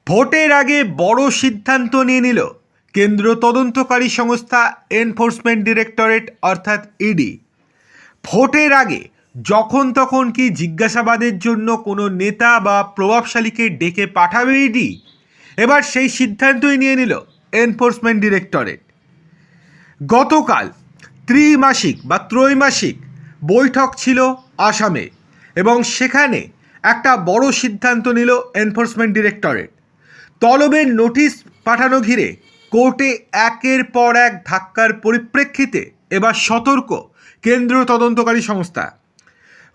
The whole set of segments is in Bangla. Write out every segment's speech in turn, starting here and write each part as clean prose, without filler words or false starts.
ভোটের আগে বড় সিদ্ধান্ত নিয়ে নিল কেন্দ্র তদন্তকারী সংস্থা এনফোর্সমেন্ট ডিরেক্টরেট অর্থাৎ ইডি। ভোটের আগে যখন তখন কি জিজ্ঞাসাবাদের জন্য কোনো নেতা বা প্রভাবশালীকে ডেকে পাঠাবে ইডি? এবার সেই সিদ্ধান্তই নিয়ে নিল এনফোর্সমেন্ট ডিরেক্টরেট। গতকাল ত্রৈমাসিক বৈঠক ছিল আসামে এবং সেখানে একটা বড় সিদ্ধান্ত নিল এনফোর্সমেন্ট ডিরেক্টরেট। তলবের নোটিশ পাঠানো ঘিরে কোর্টে একের পর এক ধাক্কার পরিপ্রেক্ষিতে এবার সতর্ক কেন্দ্র তদন্তকারী সংস্থা।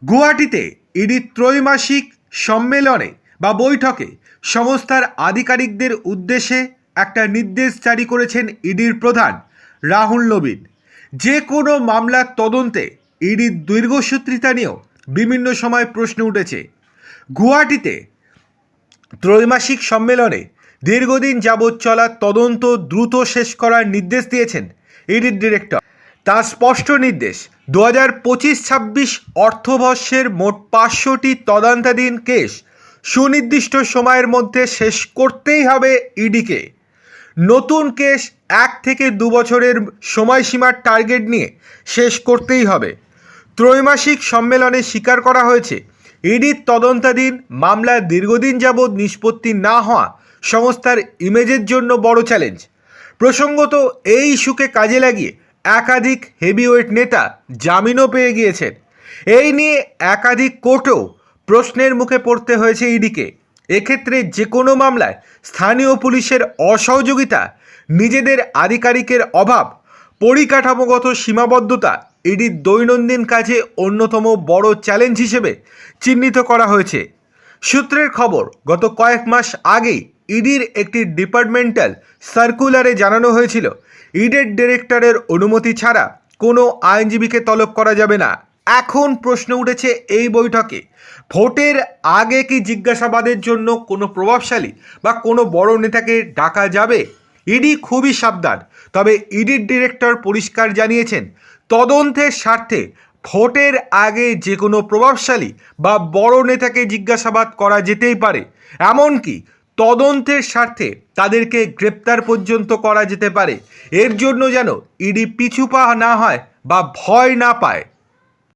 গুয়াহাটিতে ইডি ত্রৈমাসিক সম্মেলনে বা বৈঠকে সংস্থার আধিকারিকদের উদ্দেশ্যে একটা নির্দেশ জারি করেছেন ইডির প্রধান রাহুল নবীন। যে কোনো মামলার তদন্তে ইডির দীর্ঘসূত্রিতা নিয়েও বিভিন্ন সময় প্রশ্ন উঠেছে। গুয়াহাটিতে ত্রৈমাসিক সম্মেলনে দীর্ঘদিন যাবৎ চলা তদন্ত দ্রুত শেষ করার নির্দেশ দিয়েছেন ইডির ডিরেক্টর। তার স্পষ্ট নির্দেশ, 2025-26 অর্থবর্ষের মোট 500টি তদন্তাধীন কেস সুনির্দিষ্ট সময়ের মধ্যে শেষ করতেই হবে ইডিকে। নতুন কেস 1 থেকে 2 বছরের সময়সীমার টার্গেট নিয়ে শেষ করতেই হবে। ত্রৈমাসিক সম্মেলনে স্বীকার করা হয়েছে, ইডির তদন্তাধীন মামলা দীর্ঘদিন যাবৎ নিষ্পত্তি না হওয়া সংস্থার ইমেজের জন্য বড় চ্যালেঞ্জ। প্রসঙ্গত, এই ইস্যুকে কাজে লাগিয়ে একাধিক হেভিওয়েট নেতা জামিনও পেয়ে গিয়েছেন। এই নিয়ে একাধিক কোর্টেও প্রশ্নের মুখে পড়তে হয়েছে ইডিকে। এক্ষেত্রে যে কোনো মামলায় স্থানীয় পুলিশের অসহযোগিতা, নিজেদের আধিকারিকের অভাব, পরিকাঠামোগত সীমাবদ্ধতা ইডির দৈনন্দিন কাজে অন্যতম বড় চ্যালেঞ্জ হিসেবে চিহ্নিত করা হয়েছে। সূত্রের খবর, গত কয়েক মাস আগেই ইডির একটি ডিপার্টমেন্টাল সার্কুলারে জানানো হয়েছিল, ইডির ডিরেক্টরের অনুমতি ছাড়া কোনো আইনজীবীকে তলব করা যাবে না। এখন প্রশ্ন উঠেছে এই বৈঠকে, ভোটের আগে কি জিজ্ঞাসাবাদের জন্য কোনো প্রভাবশালী বা কোনো বড় নেতাকে ডাকা যাবে? ইডি খুবই সাবধান, তবে ইডির ডিরেক্টর পরিষ্কার জানিয়েছেন, তদন্তের স্বার্থে ভোটের আগে যে কোনো প্রভাবশালী বা বড় নেতাকে জিজ্ঞাসাবাদ করা যেতেই পারে। এমনকি তদন্তের স্বার্থে তাদেরকে গ্রেপ্তার পর্যন্ত করা যেতে পারে। এর জন্য যেন ইডি পিছু পা না হয় বা ভয় না পায়।